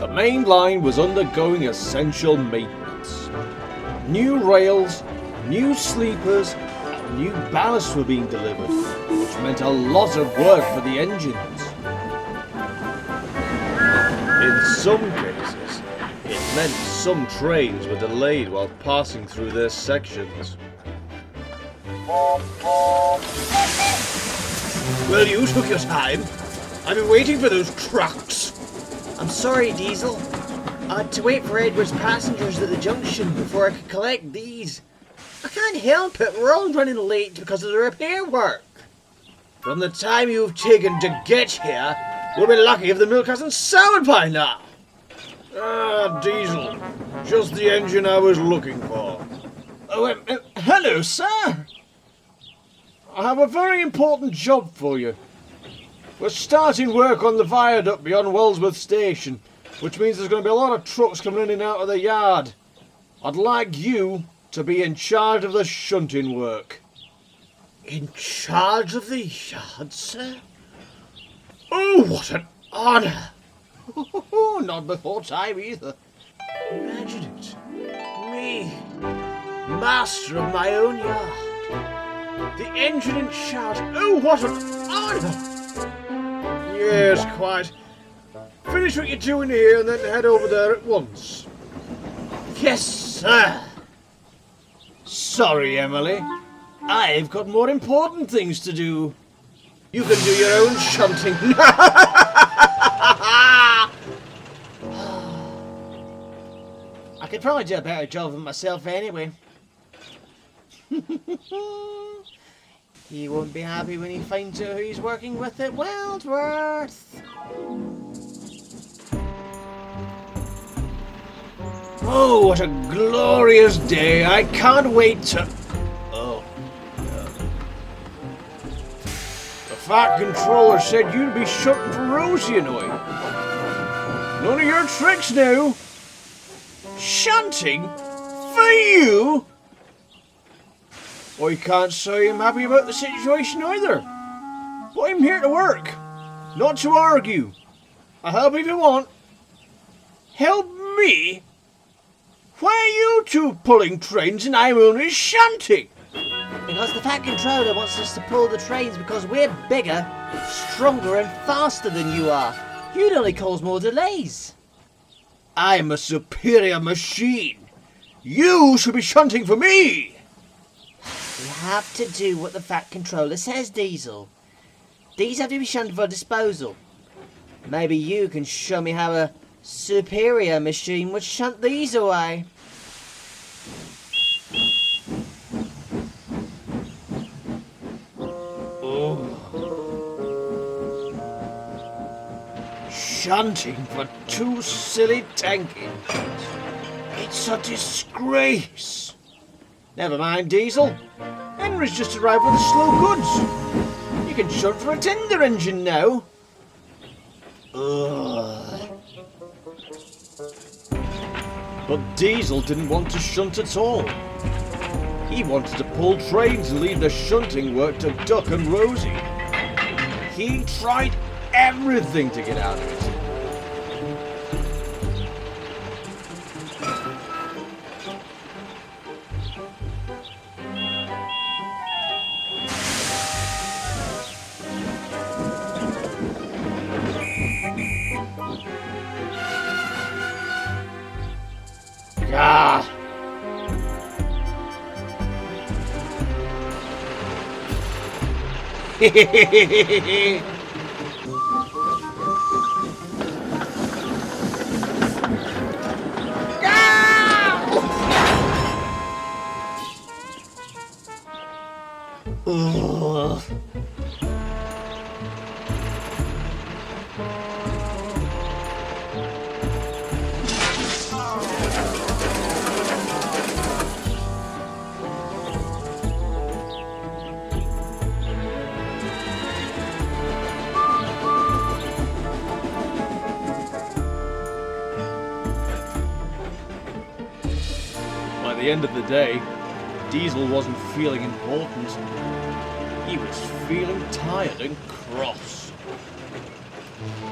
The main line was undergoing essential maintenance. New rails, new sleepers, and new ballast were being delivered, which meant a lot of work for the engines. In some cases, it meant some trains were delayed while passing through their sections. Well, you took your time. I've been waiting for those trucks. I'm sorry, Diesel. I had to wait for Edward's passengers at the junction before I could collect these. I can't help it, we're all running late because of the repair work. From the time you've taken to get here, we'll be lucky if the milk hasn't soured by now. Ah, Diesel. Just the engine I was looking for. Oh, hello, sir. I have a very important job for you. We're starting work on the viaduct beyond Wellsworth Station, which means there's going to be a lot of trucks coming in and out of the yard. I'd like you to be in charge of the shunting work. In charge of the yard, sir? Oh, what an honour! Not before time either. Imagine it. Me, master of my own yard. The engine in charge. Oh, what an honour! Yes, quite. Finish what you're doing here and then head over there at once. Yes, sir. Sorry, Emily. I've got more important things to do. You can do your own shunting. I could probably do a better job of myself anyway. He won't be happy when he finds out who he's working with at Wellsworth. Oh, what a glorious day. I can't wait to... Oh. The Fat Controller said you'd be shunting for Rosie and I. None of your tricks now. Shunting? For you? I can't say I'm happy about the situation either. But I'm here to work, not to argue. I'll help if you want. Help me? Why are you two pulling trains and I'm only shunting? Because the Fat Controller wants us to pull the trains because we're bigger, stronger and faster than you are. You'd only cause more delays. I'm a superior machine. You should be shunting for me. We have to do what the Fat Controller says, Diesel. These have to be shunted for disposal. Maybe you can show me how a superior machine would shunt these away. Shunting for two silly tank engines. It's a disgrace. Never mind, Diesel. Henry's just arrived with the slow goods. You can shunt for a tender engine now. Ugh. But Diesel didn't want to shunt at all. He wanted to pull trains and leave the shunting work to Duck and Rosie. He tried everything to get out of it. Ah! Ugh. By the end of the day, Diesel wasn't feeling important. He was feeling tired and cross.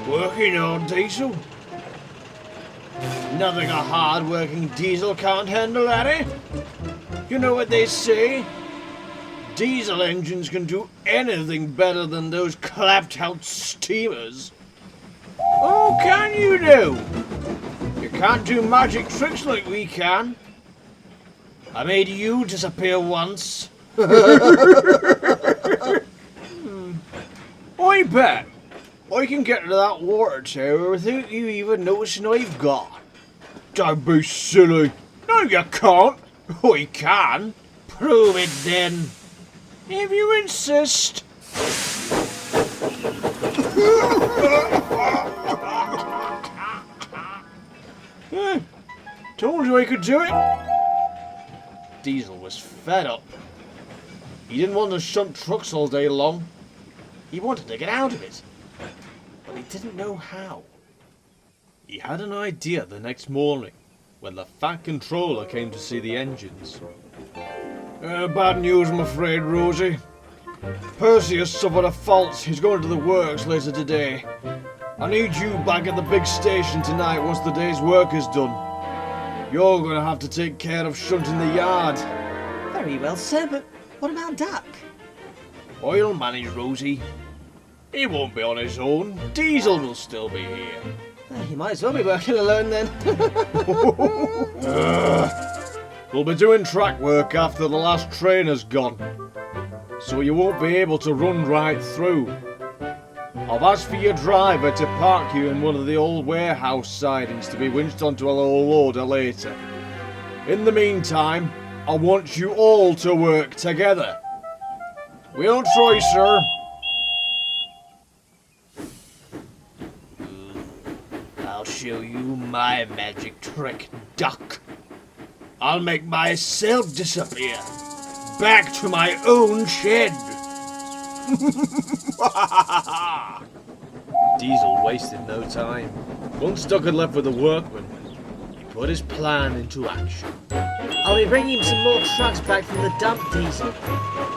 Working on, Diesel? Nothing a hard-working Diesel can't handle, Harry. You know what they say? Diesel engines can do anything better than those clapped-out steamers. Oh, can you do? You can't do magic tricks like we can. I made you disappear once. I bet I can get to that water tower without you even noticing I've gone. Don't be silly. No, you can't. I can. Prove it then. If you insist. Told you I could do it. Diesel was fed up. He didn't want to shunt trucks all day long. He wanted to get out of it. But he didn't know how. He had an idea the next morning when the Fat Controller came to see the engines. Bad news, I'm afraid, Rosie. Percy has suffered a fault. He's going to the works later today. I need you back at the big station tonight once the day's work is done. You're going to have to take care of shunting the yard. Very well, sir, but what about Duck? I'll manage, Rosie. He won't be on his own. Diesel will still be here. He might as well be working alone then. We'll be doing track work after the last train has gone, so you won't be able to run right through. I've asked for your driver to park you in one of the old warehouse sidings to be winched onto a low loader later. In the meantime, I want you all to work together. We'll try, sir. I'll show you my magic trick, Duck. I'll make myself disappear. Back to my own shed. Diesel wasted no time. Once Duck had left with the workmen, he put his plan into action. I'll be bringing some more trucks back from the dump, Diesel.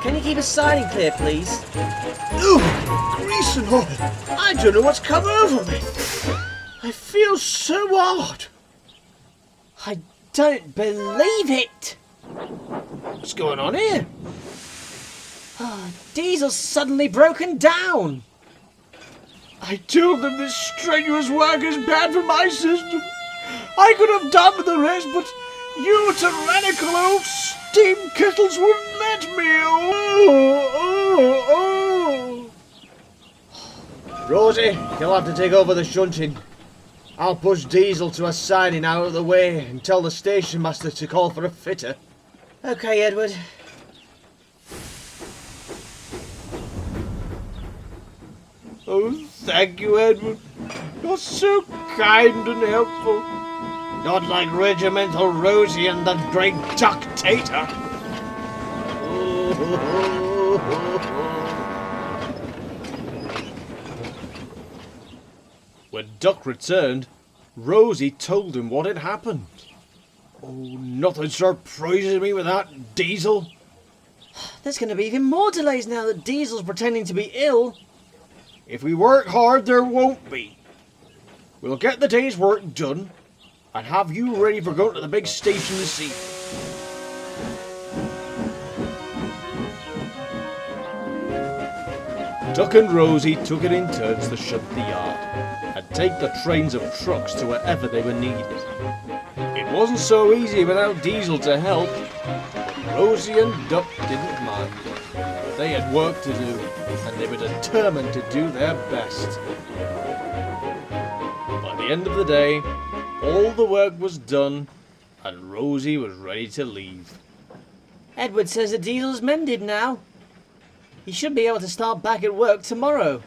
Can you keep a siding clear, please? Ooh, grease and oil. I don't know what's come over me. I feel so odd. I don't believe it! What's going on here? Diesel's suddenly broken down! I told them this strenuous work is bad for my system. I could have done with the rest, but you tyrannical old steam kettles wouldn't let me. Oh. Rosie, you'll have to take over the shunting. I'll push Diesel to a siding out of the way and tell the station master to call for a fitter. Okay, Edward. Oh, thank you, Edward. You're so kind and helpful. Not like Regimental Rosie and the Great Duck Tater. When Duck returned, Rosie told him what had happened. Oh, nothing surprises me with that Diesel. There's going to be even more delays now that Diesel's pretending to be ill. If we work hard, there won't be. We'll get the day's work done and have you ready for going to the big station to see. Duck and Rosie took it in turns to shunt the yard and take the trains of trucks to wherever they were needed. It wasn't so easy without Diesel to help. Rosie and Duck didn't mind. They had work to do, and they were determined to do their best. By the end of the day, all the work was done, and Rosie was ready to leave. Edward says the Diesel's mended now. He should be able to start back at work tomorrow.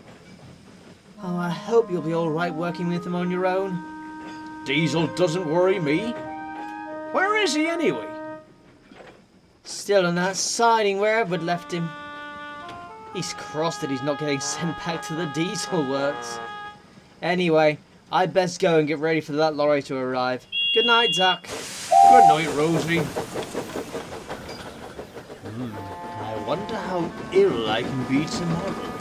Oh, I hope you'll be alright working with him on your own. Diesel doesn't worry me. Where is he anyway? Still on that siding where Edward left him. He's cross that he's not getting sent back to the diesel works. Anyway, I'd best go and get ready for that lorry to arrive. Good night, Zach. Good night, Rosie. I wonder how ill I can be tomorrow.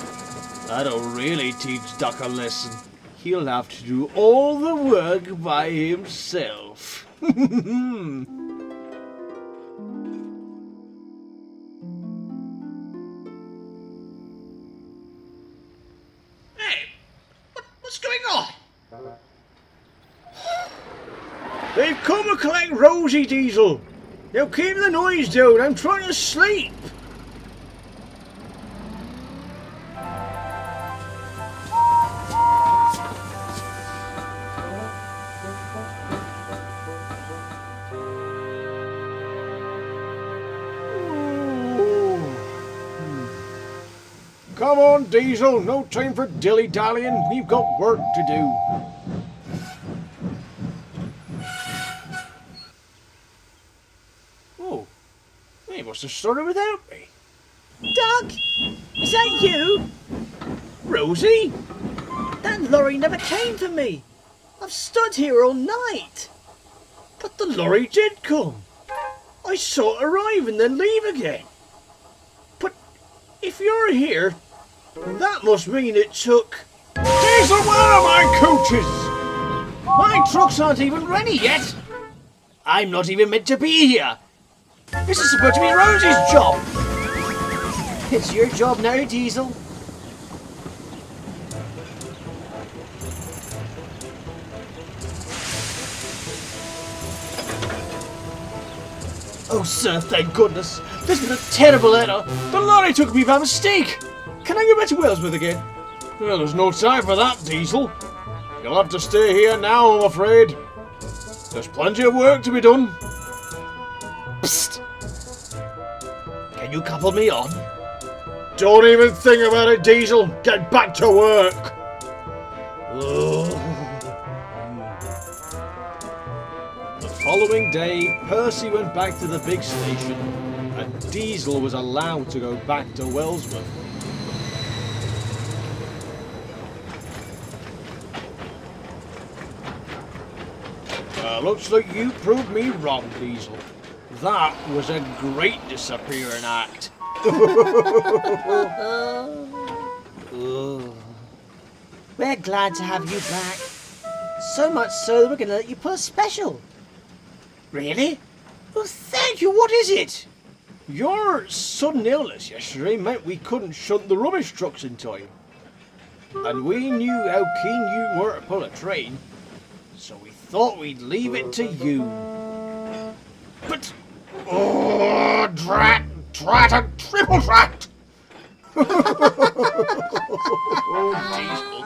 That'll really teach Doc a lesson. He'll have to do all the work by himself. Hey, what's going on? They've come to collect Rosie, Diesel. Now keep the noise down. I'm trying to sleep. Come on, Diesel. No time for dilly-dallying. We've got work to do. Oh, they must have started without me. Doug! Is that you? Rosie? That lorry never came for me. I've stood here all night. But the lorry did come. I saw it arrive and then leave again. But if you're here, that must mean it took... Diesel, where are my coaches? My trucks aren't even ready yet. I'm not even meant to be here. This is supposed to be Rosie's job. It's your job now, Diesel. Oh, sir, thank goodness. This was a terrible error. The lorry took me by mistake. Can I go back to Wellsworth again? Well, there's no time for that, Diesel. You'll have to stay here now, I'm afraid. There's plenty of work to be done. Psst. Can you couple me on? Don't even think about it, Diesel. Get back to work. The following day, Percy went back to the big station, and Diesel was allowed to go back to Wellsworth. Looks like you proved me wrong, Diesel. That was a great disappearing act. We're glad to have you back. So much so that we're going to let you put a special. Really? Well, thank you. What is it? Your sudden illness yesterday meant we couldn't shunt the rubbish trucks in time. And we knew how keen you were to pull a train, so we thought we'd leave it to you. But... Oh, drat and triple drat! Oh, Diesel.